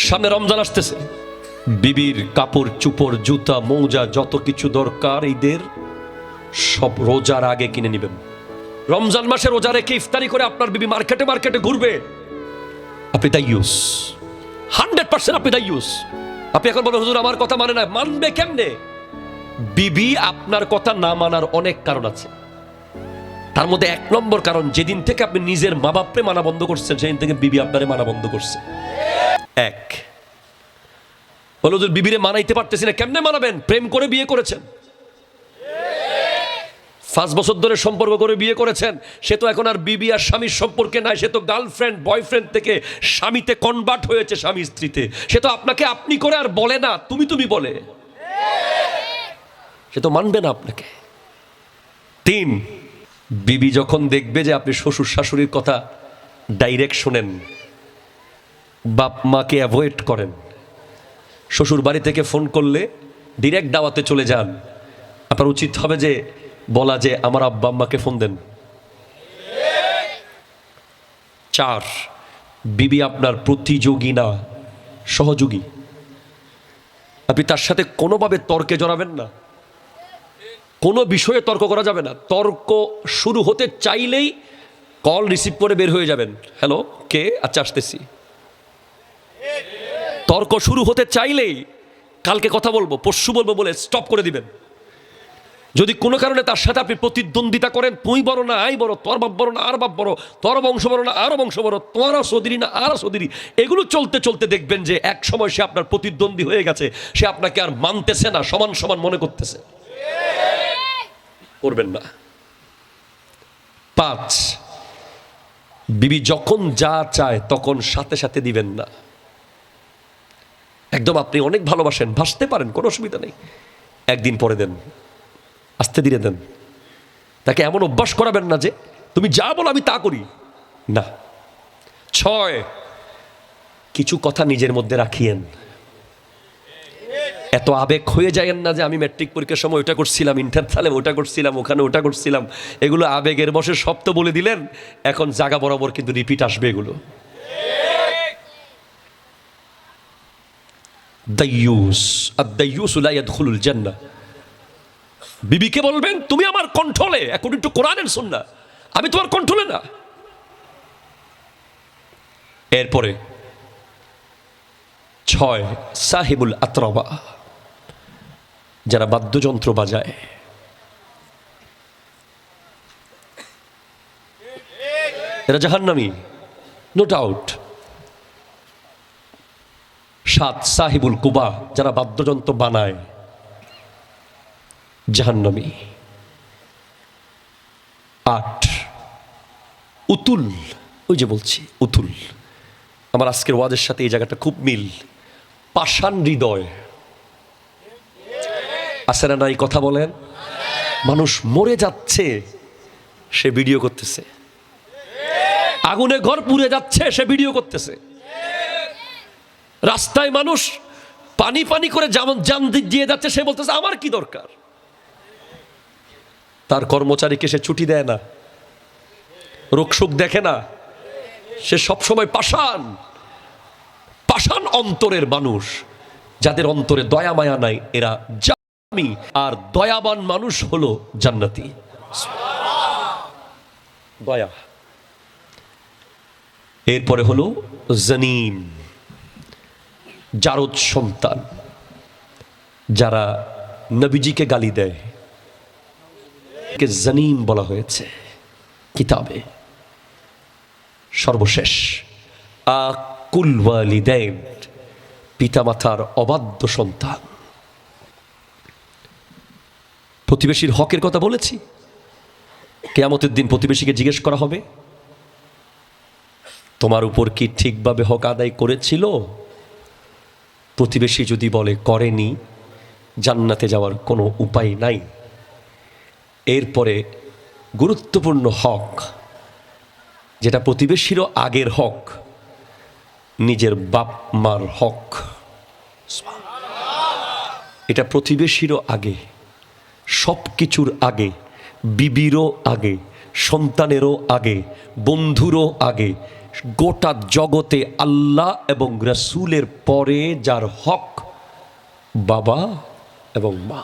সামনে রমজান আসতেছে, বিবির কাপড় চুপড় জুতা মৌজা যত কিছু দরকার ঈদের সব রোজার আগে কিনে নেবেন। রমজান মাসে রোজা রেখে ইফতারি করে আপনার বিবি মার্কেটে মার্কেটে ঘুরবে, আপনি দায়ুস, 100% আপনি দায়ুস। আপনি এখন বলেন হুজুর আমার কথা মানে না, মানবে কেমনে? বিবি আপনার কথা না মানার অনেক কারণ আছে, তার মধ্যে 1 নম্বর কারণ, যেদিন থেকে আপনি নিজের মা বাপরে মানা বন্ধ করছেন সেদিন থেকে বিবি আপনারে মানা বন্ধ করছে। এক বলো হুজুর বিবিরে মানাইতে পারতেছি না, কেমনে মানাবেন? প্রেম করে বিয়ে করেছেন, 5 বছর ধরে সম্পর্ক করে বিয়ে করেছেন, সে তো এখন আর বিবি আর স্বামীর সম্পর্কে নাই, সে তো গার্লফ্রেন্ড বয়ফ্রেন্ড থেকে স্বামীতে কনভার্ট হয়েছে, স্বামী স্ত্রীতে। সে তো আপনাকে আপনি করে আর বলে না, তুমি তুমি বলে, সে তো মানবে না আপনাকে। 3 বিবি যখন দেখবে যে আপনি শ্বশুর শাশুড়ির কথা ডাইরেক্ট শোনেন, বাপ মাকে অ্যাভয়েড করেন, শ্বশুর বাড়ি থেকে ফোন করলে ডিরেক্ট দাওয়াতে চলে যান, আপনার উচিত হবে যে বলা যে আমার আব্বা আম্মাকে ফোন দেন। 4 বিবি আপনার প্রতিযোগী না, সহযোগী। আপনি তার সাথে কোনোভাবে তর্কে জড়াবেন না, কোনো বিষয়ে তর্ক করা যাবে না। তর্ক শুরু হতে চাইলেই কল রিসিভ করে বের হয়ে যাবেন, হ্যালো কে, আচ্ছা আসতেছি। তর্ক শুরু হতে চাইলেই কালকে কথা বলবো পরশু বলবো বলে স্টপ করে দিবেন। যদি কোনো কারণে তার সাথে আপনি প্রতিদ্বন্দ্বিতা করেন, তুই বড় না আই বড়, তোর বাপ বড় না আর বাপ বড়, তোর বংশ বড় না আরো বংশ বড়, তোরা সদিরি না আর সদিরি, এগুলো চলতে চলতে দেখবেন যে এক সময় সে আপনার প্রতিদ্বন্দ্বী হয়ে গেছে, সে আপনাকে আর মানতেছে না, সমান সমান মনে করতেছে। করবেন না। 5 বিবি যখন যা চায় তখন সাথে সাথে দিবেন না। একদম আপনি অনেক ভালোবাসেন, ভাসতে পারেন, কোনো অসুবিধা নেই, একদিন পরে দেন, আস্তে ধীরে দেন। তাকে এমন অভ্যাস করাবেন না যে তুমি যা বলো আমি তা করি না। 6 কিছু কথা নিজের মধ্যে রাখিয়েন, এত আবেগ হয়ে যায়েন না যে আমি ম্যাট্রিক পরীক্ষার সময় ওটা করছিলাম, ইন্টার সালে ওটা করছিলাম, ওখানে ওটা করছিলাম, এগুলো আবেগের বশে সব তো বলে দিলেন, এখন জায়গা বরাবর কিন্তু রিপিট আসবে এগুলো। দাইয়ুস, আদ-দাইয়ুসু লা ইয়াদখুলুল জান্নাহ। বিবিকে বলবেন তুমি আমার কন্ট্রোলে, অ্যাকর্ডিং টু কোরআন এন্ড সুন্নাহ, আমি তোমার কন্ট্রোলে না। এরপরে 6 সাহিবুল আতরাবা, যারা বাদ্যযন্ত্র বাজায়, এরা জাহান্নামী, নো ডাউট। 7 সাহিবুল কুবা, যারা বাদ্যযন্ত্র বানায়, জাহান্নামী। 8 উতুল, ওই যে বলছি উতুল, আমার আজকের ওয়াজের সাথে এই জায়গাটা খুব মিল, পাষাণ হৃদয় আছে না নাই? কথা বলেন। মানুষ মরে যাচ্ছে, সে ভিডিও করতেছে, আগুনে ঘর পুড়ে যাচ্ছে, সে ভিডিও করতেছে, রাস্তায় মানুষ পানি পানি করে জান দিয়ে যাচ্ছে, সে বলতেছে আমার কি দরকার। তার কর্মচারীকে সে ছুটি দেয় না, রোগশোক দেখে না, সে সবসময় পাষাণ পাষাণ অন্তরের মানুষ, যাদের অন্তরে দয়া মায়া নাই, এরা জাহান্নামী। আর দয়াবান মানুষ হলো জান্নাতি। দয়া। এরপরে হলো জানিন, জারদ সন্তান, যারা নবীজিকে গালি দেয়, কে জানিন বলা হয়েছে কিতাবে। সর্বশেষ আকুল ওয়ালিদাইন, পিতামাতার অবাধ্য সন্তান। প্রতিবেশীর হকের কথা বলেছি, কিয়ামতের দিন প্রতিবেশীকে জিজ্ঞেস করা হবে তোমার উপর কি ঠিকভাবে হক আদায় করেছিল? প্রতিবেশী যদি বলে করেনি, জান্নাতে যাওয়ার কোনো উপায় নাই। এরপরে গুরুত্বপূর্ণ হক, যেটা প্রতিবেশীরও আগের হক, নিজের বাপ মার হক। এটা প্রতিবেশীরও আগে, সব কিছুর আগে, বিবিরও আগে, সন্তানেরও আগে, বন্ধুরও আগে, গোটা জগতে আল্লাহ এবং রাসূলের পরে যার হক বাবা এবং মা,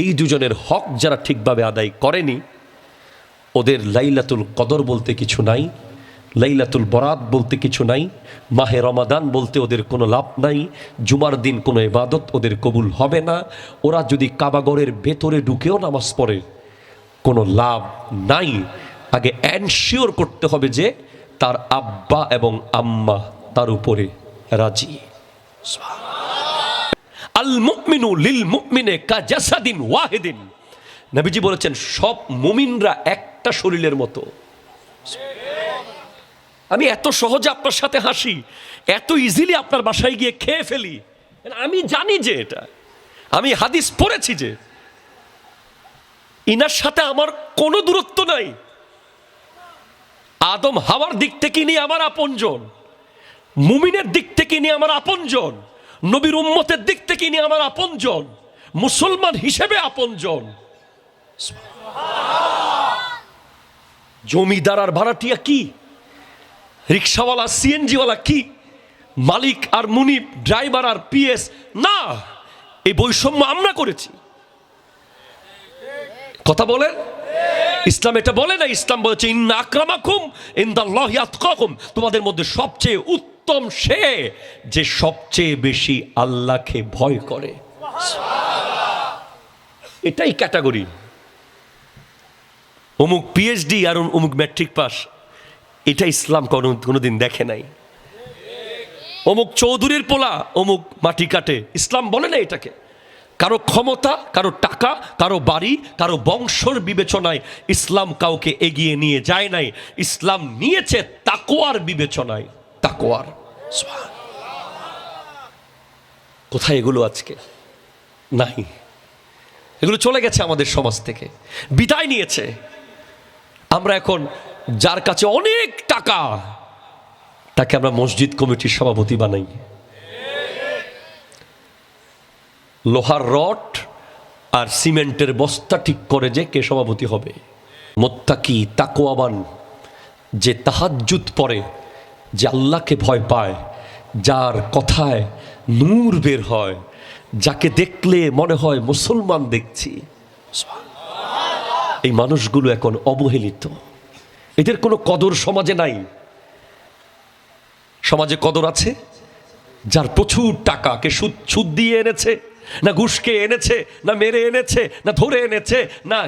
এই দুজনের হক যারা ঠিকভাবে আদায় করেনি ওদের লাইলাতুল কদর বলতে কিছু নাই, লাইলাতুল বরাত বলতে কিছু নাই, মাহে রমাদান বলতে ওদের কোনো লাভ নাই, জুমার দিন কোনো ইবাদত ওদের কবুল হবে না। ওরা যদি কাবাগরের ভেতরে ঢুকেও নামাজ পড়ে কোনো লাভ নাই। আগে এনশিওর করতে হবে যে তার আব্বা এবং আম্মা তার উপরে রাজি। আল মুমিনু লিল মুমিনে কাজাসাদিন ওয়াহিদিন, নবীজি বলেছেন সব মুমিনরা একটা শরীরের মতো। আমি এত সহজে আপনার সাথে হাসি, এত ইজিলি আপনার বাসায় গিয়ে খেয়ে ফেলি, আমি জানি যে এটা, আমি হাদিস পড়েছি যে ইনার সাথে আমার কোনো দূরত্ব নাই। আদম হাওয়ার দিক থেকে নিয়ে আমার আপনজন, মুমিনের দিক থেকে নিয়ে আমার আপনজন, নবীর উম্মতের দিক থেকে নিয়ে আমার আপনজন, মুসলমান হিসেবে আপনজন। জমিদার আর ভাড়াটিয়া কি, রিক্সাওয়ালা সিএনজিওয়ালা কি, মালিক আর মুনিব, ড্রাইভার আর পিএস না, এই বৈষম্য আমরা করেছি। কথা বলেন, ইসলাম এটা বলে না। ইসলাম বলেছে ইন্না আকরামাকুম ইনদাল্লাহি আতকাকুম, তোমাদের মধ্যে সবচেয়ে উত্তম সে যে সবচেয়ে বেশি আল্লাহকে ভয় করে। এটাই ক্যাটাগরি। অমুক পিএইচডি আর অমুক ম্যাট্রিক পাস, এটা ইসলাম কোনোদিন দেখে নাই। অমুক চৌধুরীর পোলা অমুক মাটি কাটে, ইসলাম বলে না এটাকে। কারো ক্ষমতা, কারো টাকা, কারো বাড়ি, কারো বংশর বিবেচনায় ইসলাম কাউকে এগিয়ে নিয়ে যায় নাই। ইসলাম নিয়েছে তাকওয়ার বিবেচনায়, তাকওয়ার। কোথায় এগুলো আজকে নাই, এগুলো চলে গেছে আমাদের সমাজ থেকে, বিদায় নিয়েছে। আমরা এখন যার কাছে অনেক টাকা তাকে আমরা মসজিদ কমিটির সভাপতি বানাই। লোহার রড আর সিমেন্টের বস্তা ঠিক করে যে কে সভাপতি হবে। মুত্তাকি তাকওয়াবান যে তাহাজ্জুদ পড়ে, যে আল্লাহকে ভয় পায়, যার কথায় নূর বের হয়, যাকে দেখলে মনে হয় মুসলমান দেখছি, এই মানুষগুলো এখন অবহেলিত। এদের কোনো কদর সমাজে নাই। সমাজে কদর আছে যার প্রচুর টাকা, কে সুদ দিয়ে এনেছে, না ঘুষকে এনেছে, না মেরে এনেছে, না ধরে এনেছে, না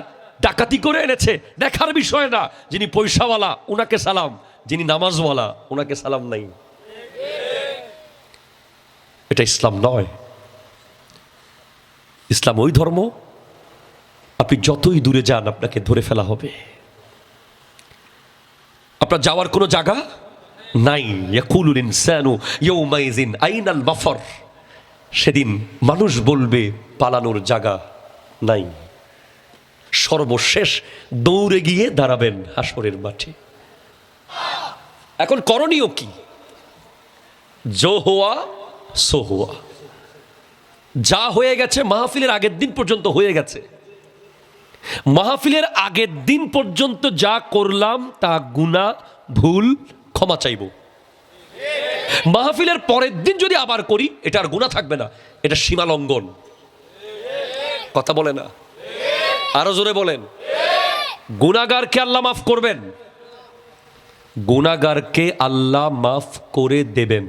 ডাকাতি করে এনেছে, দেখার বিষয় না। যিনি পয়সাওয়ালা উনাকে সালাম, যিনি নামাজওয়ালা উনাকে সালাম নাই। এটা ইসলাম নয়। ইসলাম ওই ধর্ম আপনি যতই দূরে যান আপনাকে ধরে ফেলা হবে, আপনার যাওয়ার কোনো জায়গা নাই। ইয়াকুলুল ইনসানু ইয়াউমাইযিন আইনাল মাফর, সেদিন মানুষ বলবে পালানোর জায়গা নাই। সর্বশেষ দৌড়ে গিয়ে দাঁড়াবেন হাসরের মাঠে। এখন করণীয় কি? জো হোয়া সো হোয়া, যা হয়ে গেছে মাহফিলের আগের দিন পর্যন্ত হয়ে গেছে। মাহফিলের আগের দিন পর্যন্ত যা করলাম তা গুনাহ, ভুল, ক্ষমা চাইব। মাহফিলের পরের দিন যদি আবার করি এটা আর গুনাহ থাকবে না, এটা সীমা লঙ্ঘন। কথা বলে না, আরো জোরে বলেন। গুনাহগারকে আল্লাহ মাফ করবেন, গুনাহগারকে আল্লাহ মাফ করে দেবেন,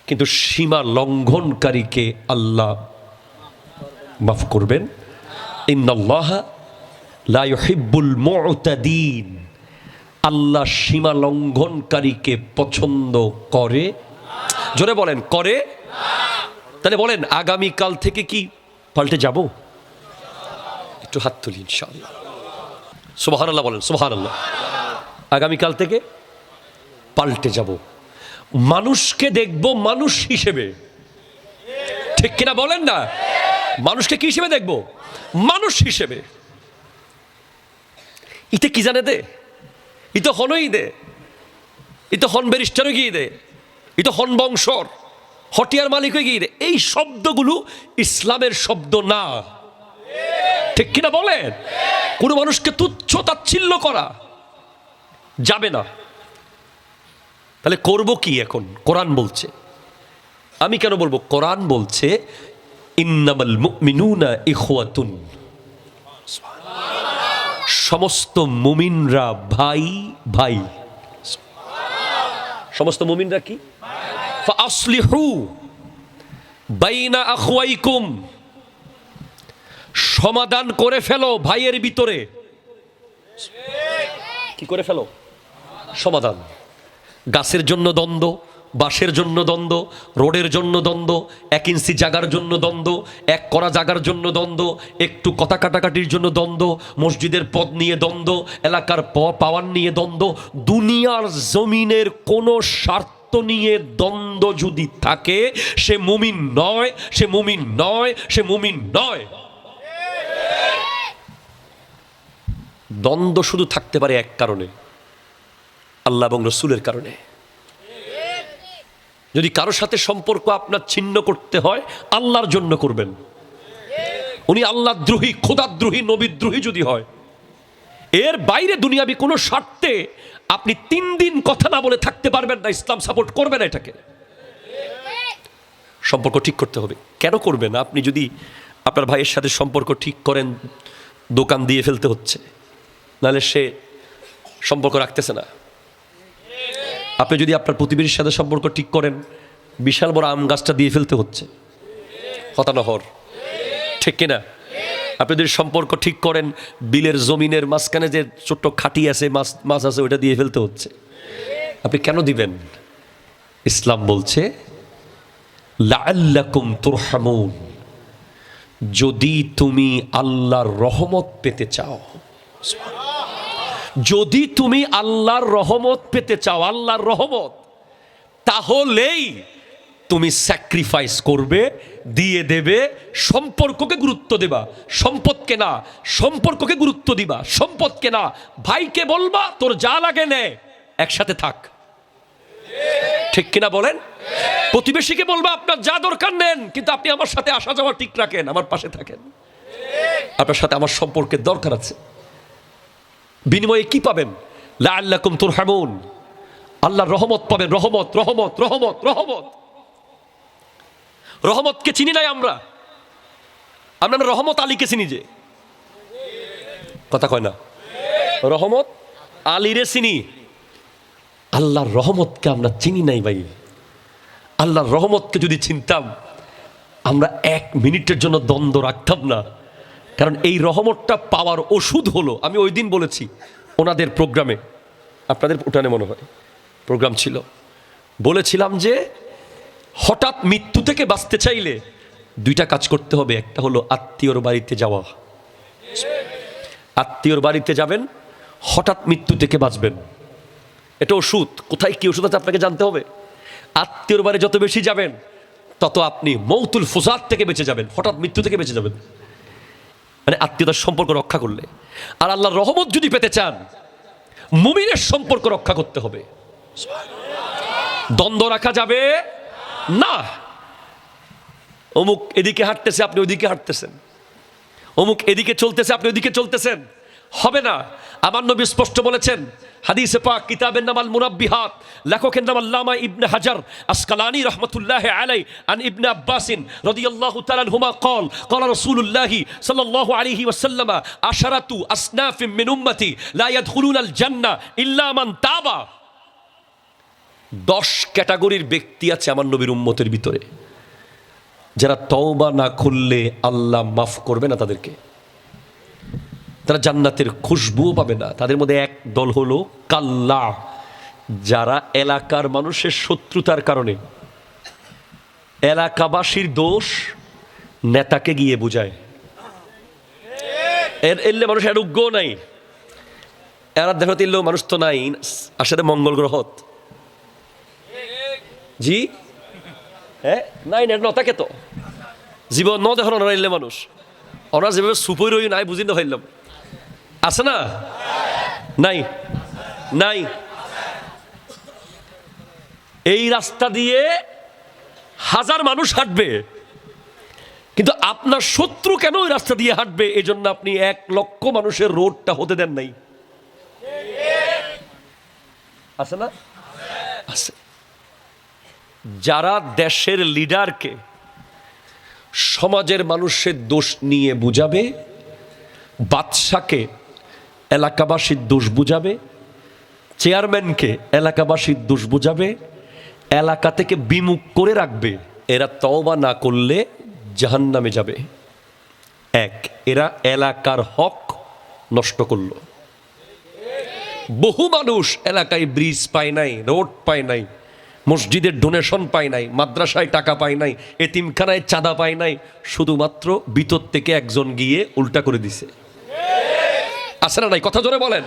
কিন্তু সীমা লঙ্ঘনকারীকে আল্লাহ মাফ করবেন। ইন্নাল্লাহা লা ইউহিব্বুল মু'তাদিন, আল্লাহ সীমা লঙ্ঘনকারীকে পছন্দ করে। জোরে বলেন, করে। তাহলে বলেন আগামীকাল থেকে কি পাল্টে যাব? একটু হাত তুলি ইনশাআল্লাহ। সুবহানাল্লাহ বলেন, সুবহানাল্লাহ। আগামীকাল থেকে পাল্টে যাব, মানুষকে দেখব মানুষ হিসেবে। ঠিক কিনা বলেন না? মানুষকে কি হিসেবে দেখব? মানুষ হিসেবে। ইতে কি জানে দে, ইতো হনই দে, ইতো হন ব্যারিস্টারও গিয়ে দে, ইতো হন বংশর হটিয়ার মালিক হয়ে গিয়ে দে। এই শব্দগুলো ইসলামের শব্দ না। ঠিক কিনা বলেন? কোনো মানুষকে তুচ্ছ তাচ্ছিল্য করা, যাবে না। তাহলে করব কি এখন? কোরআন বলছে, আমি কেন বলবো? কোরআন বলছে ইন্নামাল মুমিনুনা ইখওয়াতুন, সমস্ত মুমিনরা ভাই ভাই। সমস্ত মুমিনরা কি? ফাআসলিহু বাইনা আখওয়াইকুম, সমাধান করে ফেলো ভাইয়ের ভিতরে। কি করে ফেলো? সমাধান। গাছের জন্য দ্বন্দ্ব, বাঁশের জন্য দ্বন্দ্ব, রোডের জন্য দ্বন্দ্ব, 1 ইঞ্চি জাগার জন্য দ্বন্দ্ব, 1 কড়া জাগার জন্য দ্বন্দ্ব, একটু কথা কাটাকাটির জন্য দ্বন্দ্ব, মসজিদের পদ নিয়ে দ্বন্দ্ব, এলাকার পাওয়ার নিয়ে দ্বন্দ্ব, দুনিয়ার জমিনের কোনো স্বার্থ নিয়ে দ্বন্দ্ব যদি থাকে, সে মুমিন নয়, সে মুমিন নয়, সে মুমিন নয়। দ্বন্দ্ব শুধু থাকতে পারে এক কারণে, আল্লাহ এবং রসুলের কারণে। যদি কারোর সাথে সম্পর্ক আপনার ছিন্ন করতে হয়, আল্লাহর জন্য করবেন। উনি আল্লাহ দ্রোহী, খোদাদ্রোহী, নবীদ্রোহী যদি হয়, এর বাইরে দুনিয়াবি কোনো স্বার্থে আপনি 3 দিন কথা না বলে থাকতে পারবেন না। ইসলাম সাপোর্ট করবে না এটাকে। সম্পর্ক ঠিক করতে হবে। কেন করবেন? আপনি যদি আপনার ভাইয়ের সাথে সম্পর্ক ঠিক করেন, দোকান দিয়ে ফেলতে হচ্ছে, নাহলে সে সম্পর্ক রাখতেছে না। আপনি যদি আপনার প্রতিবেশীর সাথে সম্পর্ক ঠিক করেন, বিশাল বড় আম গাছটা দিয়ে ফেলতে হচ্ছে, হতানহর, ঠিক কিনা? আপনি যদি সম্পর্ক ঠিক করেন, বিলের জমিনের মাঝখানে যে ছোট্ট খাটি আছে, মাছ আছে, ওইটা দিয়ে ফেলতে হচ্ছে। আপনি কেন দিবেন? ইসলাম বলছে লাআল্লাকুম তুরহামুন, যদি তুমি আল্লাহর রহমত পেতে চাও, যদি তুমি আল্লাহর রহমত পেতে চাও, আল্লাহর রহমত, তাহলেই তুমি স্যাক্রিফাইস করবে, দিয়ে দেবে, সম্পর্ককে গুরুত্ব দেবা, সম্পদকে না। সম্পর্ককে গুরুত্ব দিবা, সম্পদকে না। ভাইকে বলবা তোর যা লাগে নে, একসাথে থাক, ঠিক কিনা বলেন? প্রতিবেশীকে বলবা আপনার যা দরকার নেন, কিন্তু আপনি আমার সাথে আসা যাওয়া ঠিক রাখেন, আমার পাশে থাকেন, আপনার সাথে আমার সম্পর্কের দরকার আছে। বিনিময়ে কি পাবেন? লাআল্লাকুম তুরহামুন, আল্লাহর রহমত পাবেন। রহমত, রহমত, রহমত, রহমত। রহমতকে চিনি নাই আমরা। আমরা রহমত আলীকে চিনি, যে কথা কয় না, রহমত আলীরে চিনি, আল্লাহর রহমতকে আমরা চিনি নাই ভাই। আল্লাহর রহমতকে যদি চিনতাম, আমরা 1 মিনিটের জন্য দ্বন্দ্ব রাখতাম না। কারণ এই রহমতটা পাওয়ার ওষুধ হলো, আমি ওই দিন বলেছি ওনাদের প্রোগ্রামে, আপনাদের উঠানে মনে হয় প্রোগ্রাম ছিল, বলেছিলাম যে হঠাৎ মৃত্যু থেকে বাঁচতে চাইলে 2টা কাজ করতে হবে। একটা হলো আত্মীয়র বাড়িতে যাওয়া। আত্মীয়র বাড়িতে যাবেন, হঠাৎ মৃত্যু থেকে বাঁচবেন। এটা ওষুধ। কোথায় কি ওষুধ আছে আপনাকে জানতে হবে। আত্মীয়র বাড়ি যত বেশি যাবেন, তত আপনি মৌতুল ফুজাত থেকে বেঁচে যাবেন, হঠাৎ মৃত্যু থেকে বেঁচে যাবেন, মানে আত্মীয়তার সম্পর্ক রক্ষা করলে। আর আল্লাহর রহমত যদি পেতে চান, মুমিনের সম্পর্ক রক্ষা করতে হবে। দ্বন্দ্ব রাখা যাবে না। অমুক এদিকে হাঁটতেছে, আপনি ওইদিকে হাঁটতেছেন, অমুক এদিকে চলতেছে, আপনি ওইদিকে চলতেছেন, হবে না। আমার নবী স্পষ্ট বলেছেন, হাদিসে পাক কিতাবের নাম আল মুনাব্বিহাত, লেখকের নাম আল্লামা ইবনে হাজার আসকালানি রাহমাতুল্লাহি আলাইহি, আন ইবনে আব্বাসিন রাদিয়াল্লাহু তাআলা আনহুমা قال قال رسول الله صلى الله عليه وسلم عشرة أصناف من أمتي لا يدخلون الجنة إلا من تاب। 10 ক্যাটাগরির ব্যক্তি আছে আমার নবীর উম্মতের ভিতরে, যারা তওবা না করলে আল্লাহ মাফ করবে না তাদেরকে, তারা জান্নাতের খুশবুও পাবে না। তাদের মধ্যে এক দল হলো কাল্লা, যারা এলাকার মানুষের শত্রুতার কারণে, এলাকাবাসীর দোষ নেতাকে গিয়ে বুঝায়, এলে মানুষ আরোগ্য নাই, এরা দেখতে এলেও মানুষ তো নাই, আসলে মঙ্গল গ্রহত জি হ্যাঁ নাই না নতাকে তো জীবন ন দেখো এলে মানুষ, ওরা যেভাবে সুপই রই নাই বুঝি না হইলাম, আছে না? নাই নাই। এই রাস্তা দিয়ে 1000 মানুষ হাঁটবে, কিন্তু আপনার শত্রু কেন ওই রাস্তা দিয়ে হাঁটবে? এই জন্য আপনি 1 লক্ষ মানুষের রোডটা হতে দেন নাই। আছে না? আছে। যারা দেশের লিডারকে সমাজের মানুষের দোষ নিয়ে বুঝাবে, বাদশাকে এলাকাবাসীর দোষ বুঝাবে, চেয়ারম্যানকে এলাকাবাসীর দোষ বুঝাবে, এলাকা থেকে বিমুখ করে রাখবে, এরা তওবা না করলে জাহান্নামে যাবে। এক, এরা এলাকার হক নষ্ট করলো। বহু মানুষ এলাকায় ব্রিজ পায় নাই, রোড পায় নাই, মসজিদের ডোনেশন পায় নাই, মাদ্রাসায় টাকা পায় নাই, এতিমখানায় চাঁদা পায় নাই, শুধুমাত্র ভিতর থেকে একজন গিয়ে উল্টা করে দিছে। আছে না নাই? কথা জোরে বলেন।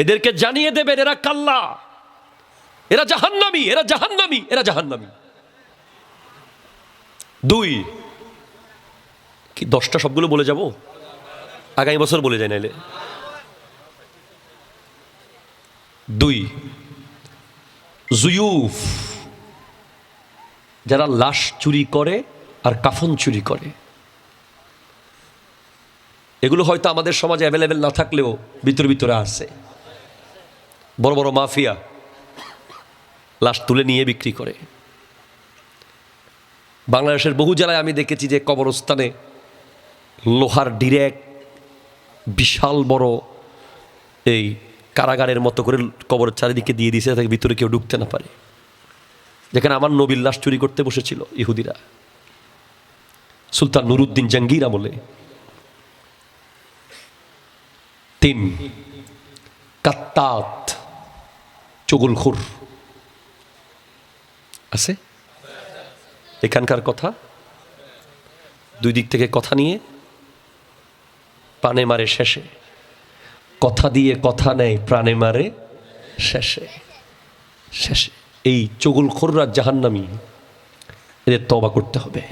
এদেরকে জানিয়ে দেবেন এরা কাল্লা, এরা জাহান্নামী, এরা জাহান্নামী, এরা জাহান্নামী। দুই, কি 10টা সবগুলো বলে যাব? আগামী বছর বলে যায় নাইলে। দুই, জুয়ুফ, যারা লাশ চুরি করে আর কাফন চুরি করে। এগুলো হয়তো আমাদের সমাজে অ্যাভেলেবেল না থাকলেও ভিতরে ভিতরে আছে। বড় বড় মাফিয়া লাশ তুলে নিয়ে বিক্রি করে। বাংলাদেশের বহু জেলায় আমি দেখেছি যে কবরস্থানে লোহার ডিরেক্ট বিশাল বড় এই কারাগারের মতো করে কবরের চারিদিকে দিয়ে দিয়েছে, তাকে ভিতরে কেউ ঢুকতে না পারে। যেখানে আমার নবীর লাশ চুরি করতে বসেছিল ইহুদিরা, সুলতান নুরুদ্দিন জাহাঙ্গীর আমলে। 3, কাত্তাত, চুগলখোর আছে। এখানকার কথা, দুই দিক থেকে কথা নিয়ে প্রাণে মারে শেষে, কথা দিয়ে কথা নেয়, প্রাণে মারে শেষে শেষে। এই চুগলখোররা জাহান্নামী, এদের তওবা করতে হবে।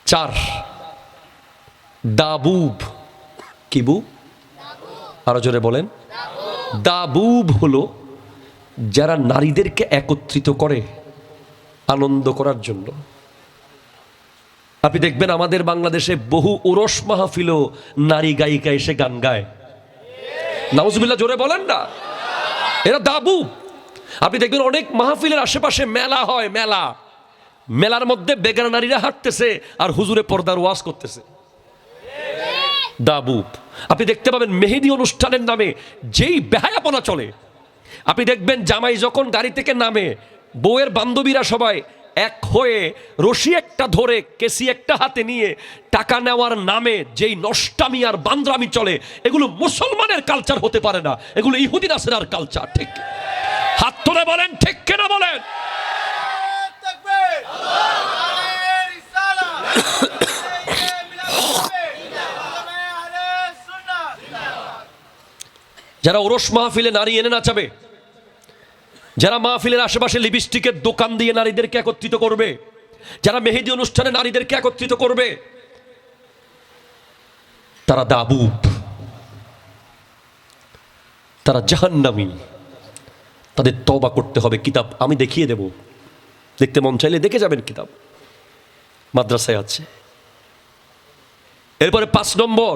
4, দাবুব। কি বুব? আরো জোরে বলেন। দাবুব হলো যারা নারীদেরকে একত্রিত করে আনন্দ করার জন্য। আপনি দেখবেন আমাদের বাংলাদেশে বহু ওরস মাহফিলও নারী গায়িকা এসে গান গায়। নাউজুবিল্লাহ, জোরে বলেন না। এরা দাবুব। আপনি দেখবেন অনেক মাহফিলের আশেপাশে মেলা হয়, মেলার মধ্যে বেগানা নারীরা হাঁটতেছে আর হুজুরে পর্দার ওয়াজ করতেছে। দাবুব। আপনি দেখতে পাবেন মেহেদি অনুষ্ঠানের নামে যেই বেহায়াপনা চলে। আপনি দেখবেন জামাই যখন গাড়ি থেকে নামে, বউয়ের বান্ধবীরা সবাই এক হয়ে রশি একটা ধরে কেসি একটা হাতে নিয়ে টাকা নেওয়ার নামে যেই নষ্টামি আর বান্দ্রামি চলে, এগুলো মুসলমানের কালচার হতে পারে না, এগুলো ইহুদি নাসরার কালচার। ঠিক হাত তুলে বলেন ঠিক কিনা বলেন। যারা ওরস মাহফিলে নারী এনে নাচাবে, যারা মাহফিলের আশেপাশে লিপস্টিকের দোকান দিয়ে নারীদেরকে একত্রিত করবে, যারা মেহেদি অনুষ্ঠানে নারীদেরকে একত্রিত করবে, তারা দাবুব, তারা জাহান্নামী। তাদের তওবা করতে হবে। কিতাব আমি দেখিয়ে দেব, দেখতে মন চাইলে দেখে যাবেন, কিতাব মাদ্রাসায় আছে। এরপরে 5 নম্বর,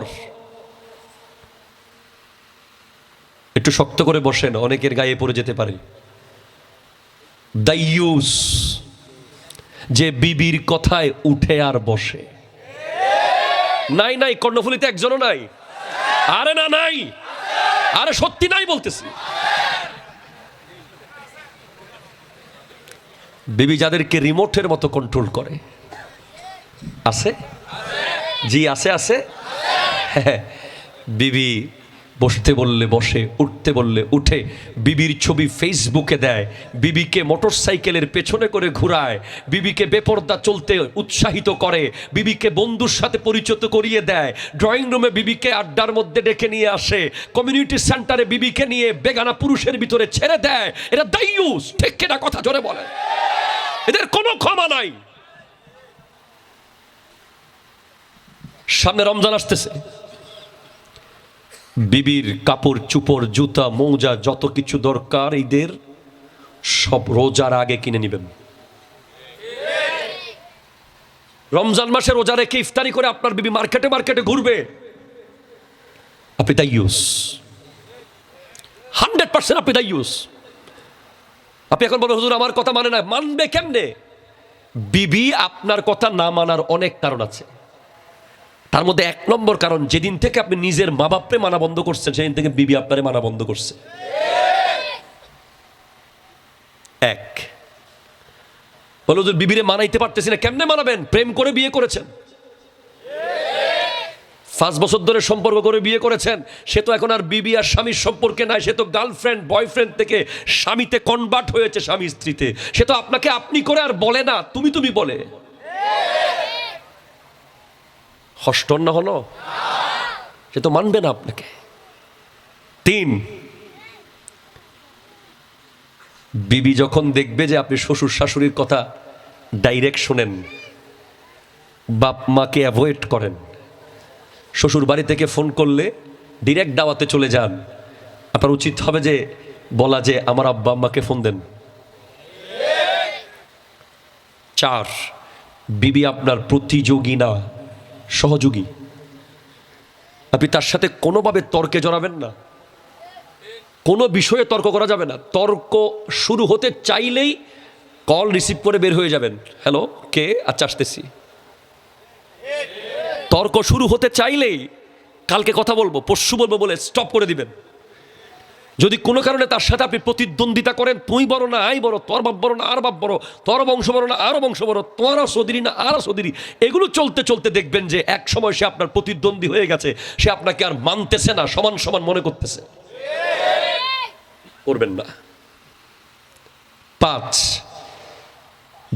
একটু শক্ত করে বসেন, অনেকের গায়ে পড়ে যেতে পারে। দাইয়ুস, যে বিবির কথায় উঠে আর বসে। নাই নাই, কর্ণফুলীতে একজনও নাই। আরে না, নাই, আরে সত্যি নাই বলতেছি। বিবি যাদেরকে রিমোটের মতো কন্ট্রোল করে, আছে? জি আছে, আছে। হ্যাঁ, বিবি বসতে বললে বসে, উঠতে বললে উঠে, বিবির ছবি ফেসবুকে দেয়, বিবিকে মোটরসাইকেলের পেছনে করে ঘুরায়, বিবিকে বেপরদা চলতে উৎসাহিত করে, বিবিকে বন্ধুর সাথে পরিচিত করিয়ে দেয়, ড্রয়িং রুমে বিবিকে আড্ডার মধ্যে ডেকে নিয়ে আসে, কমিউনিটি সেন্টারে বিবিকে নিয়ে বেগানা পুরুষের ভিতরে ছেড়ে দেয়। এরা দাইয়ুস। ঠিক কিনা কথা জোরে বলে। এদের কোনো ক্ষমা নাই। সামনে রমজান আসতেছে, বিবির কাপড় চুপড় জুতা মৌজা যত কিছু দরকার ঈদের সব রোজার আগে কিনে নেবেন। রমজান মাসে রোজা রেখে ইফতারি করে আপনার বিবি মার্কেটে মার্কেটে ঘুরবে, আপনি দাইয়ুস। 100% আপনি দায়ুস। আপনি এখন বলেন হুজুর আমার কথা মানে না, মানবে কেমনে? বিবি আপনার কথা না মানার অনেক কারণ আছে। তার মধ্যে 1 নম্বর কারণ, যেদিন থেকে আপনি নিজের মা বাপরে মানা বন্ধ করছেন সেদিন থেকে বিবি আপনারে মানা বন্ধ করছে। এক বলো হুজুর বিবিরে মানাইতে পারতেছি না, কেমনে মানাবেন? প্রেম করে বিয়ে করেছেন, 5 বছর ধরে সম্পর্ক করে বিয়ে করেছেন, সে তো এখন আর বিবি আর স্বামীর সম্পর্কে নাই, সে তো গার্লফ্রেন্ড বয়ফ্রেন্ড থেকে স্বামীতে কনভার্ট হয়েছে, স্বামী স্ত্রীতে। সে তো আপনাকে আপনি করে আর বলে না, তুমি তুমি বলে। হস্টন না হলো, সে তো মানবে না আপনাকে। 3 বিবি যখন দেখবে যে আপনি শ্বশুর শাশুড়ির কথা ডাইরেক্ট শোনেন, বাপ মাকে অ্যাভয়েড করেন, শ্বশুর বাড়ি থেকে ফোন করলে ডিরেক্ট দাওয়াতে চলে যান, আপনার উচিত হবে যে বলা যে আমার আব্বা আম্মাকে ফোন দেন। 4 বিবি আপনার প্রতিযোগী না, সহযোগী। আপনি তার সাথে কোনোভাবে তর্কে জড়াবেন না, কোনো বিষয়ে তর্ক করা যাবে না। তর্ক শুরু হতে চাইলেই কল রিসিভ করে বের হয়ে যাবেন, হ্যালো কে, আচ্ছা আসতেছি। তর্ক শুরু হতে চাইলেই কালকে কথা বলবো, পরশু বলবো বলে স্টপ করে দিবেন। যদি কোনো কারণে তার সাথে আপনি প্রতিদ্বন্দ্বিতা করেন, তুই বড় না আই বড়, তোর বাপ বড় না আর বাপ বড়, তোর বংশ বড় না আরো বংশ বড়, তোরা সদিরি না আরো সদিরি, এগুলো চলতে চলতে দেখবেন যে এক সময় সে আপনার প্রতিদ্বন্দ্বী হয়ে গেছে, সে আপনাকে আর মানতেছে না, সমান সমান মনে করতেছে। করবেন না। 5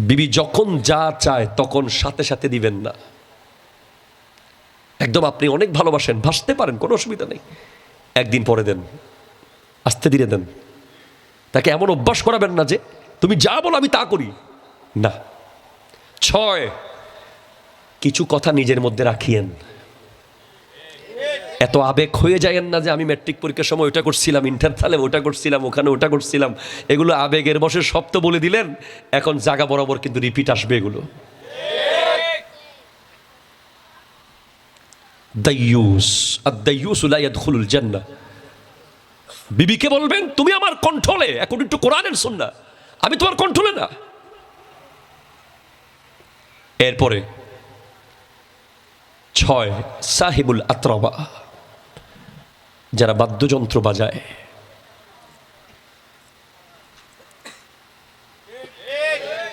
বিবি যখন যা চায় তখন সাথে সাথে দিবেন না। একদম আপনি অনেক ভালোবাসেন, ভাসতে পারেন, কোনো অসুবিধা নেই, একদিন পরে দেন, আস্তে ধীরে দেন। তাকে এমন অভ্যাস করাবেন না যে তুমি যা বলো আমি তা করি না। 6 কিছু কথা নিজের মধ্যে রাখিয়েন, এত আবেগ হয়ে যায়েন না যে আমি ম্যাট্রিক পরীক্ষার সময় ওটা করছিলাম, ইন্টার সালে ওটা করছিলাম, ওখানে ওটা করছিলাম, এগুলো আবেগের বসে সব তো বলে দিলেন, এখন জায়গা বরাবর কিন্তু রিপিট আসবে এগুলো। দাইয়ুস, আদ-দাইয়ুসু লা ইয়াদখুলুল জান্নাহ। বিবিকে বলবেন তুমি আমার কন্ট্রোলে, অ্যাকর্ডিং টু কোরআন এন্ড সুন্নাহ, আমি তোমার কন্ট্রোলে না। এরপরে 6 সাহিবুল আতরাবা, যারা বাদ্যযন্ত্র বাজায়,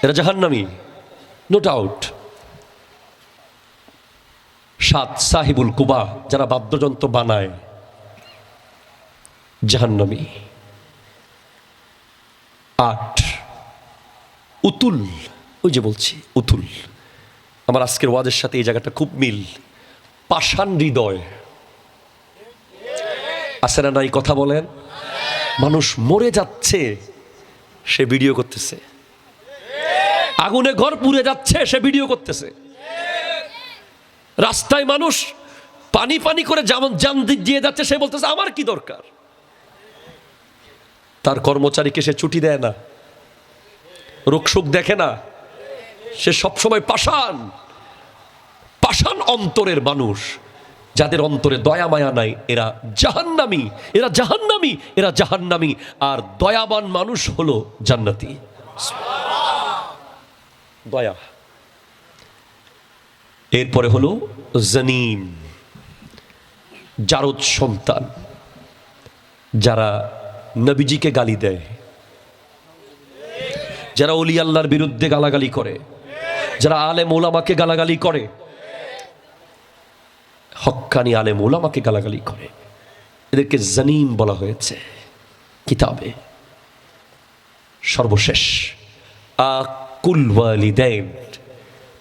এরা জাহান্নামী, নো ডাউট। 7 সাহিবুল কুবা, যারা বাদ্যযন্ত্র বানায়, জাহান্নামী। 8 উতুল, ওই যে বলছি উতুল, আমার আজকের ওয়াজের সাথে এই জায়গাটা খুব মিল। পাষাণ হৃদয় আছে না নাই, কথা বলেন। মানুষ মরে যাচ্ছে, সে ভিডিও করতেছে, আগুনে ঘর পুড়ে যাচ্ছে, সে ভিডিও করতেছে, রাস্তায় মানুষ পানি পানি করে যেমন জান দিয়ে যাচ্ছে, সে বলতেছে আমার কি দরকার। তার কর্মচারীকে সে ছুটি দেয় না, রোগশোক দেখে না, সে সবসময় পাষাণ। পাষাণ অন্তরের মানুষ, যাদের অন্তরে দয়া মায়া নাই, এরা জাহান্নামী, এরা জাহান্নামী, এরা জাহান্নামী। আর দয়াবান মানুষ হলো জান্নাতি। দয়া। এরপরে হলো জানিম, জারদ সন্তান, যারা নবীজিকে গালি দেয়, যারা ওলি আল্লাহর বিরুদ্ধে গালাগালি করে, যারা আলেম ওলামাকে গালাগালি করে, হক্কানি আলেম ওলামাকে গালাগালি করে, এদেরকে জানিম বলা হয়েছে কিতাবে। সর্বশেষ আকুল ওয়ালিদাইন,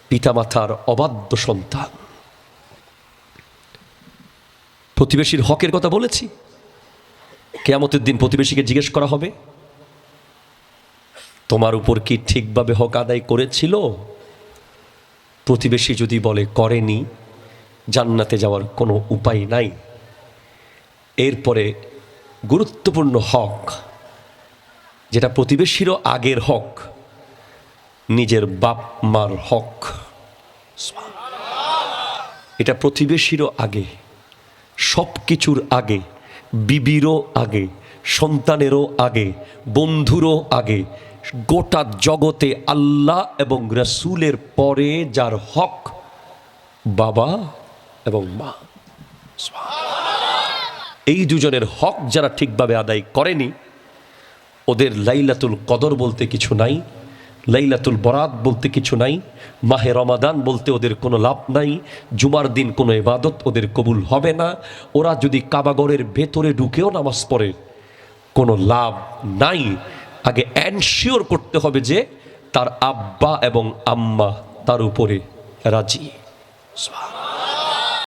পিতামাতার অবাধ্য সন্তান। প্রতিবেশীর হকের কথা বলেছি, কিয়ামতের দিন প্রতিবেশীকে জিজ্ঞেস করা হবে তোমার উপর কি ঠিকভাবে হক আদায় করেছিল? প্রতিবেশী যদি বলে করেনি, জান্নাতে যাওয়ার কোনো উপায় নাই। এরপরে গুরুত্বপূর্ণ হক, যেটা প্রতিবেশীরও আগের হক, নিজের বাপ মার হক। এটা প্রতিবেশীরও আগে, সব কিছুর আগে, বিবিরও আগে, সন্তানেরও আগে, বন্ধুরও আগে, গোটা জগতে আল্লাহ এবং রাসূলের পরে যার হক বাবা এবং মা। এই দুজনের হক যারা ঠিকভাবে আদায় করেনি, ওদের লাইলাতুল কদর বলতে কিছু নাই, লাইলাতুল বরাত বলতে কিছু নাই, মাহে রমাদান বলতে ওদের কোনো লাভ নাই, জুমার দিন কোনো ইবাদত ওদের কবুল হবে না। ওরা যদি কাবাগরের ভেতরে ঢুকেও নামাজ পড়ে কোনো লাভ নাই। আগে এনশিওর করতে হবে যে তার আব্বা এবং আম্মা তার উপরে রাজি।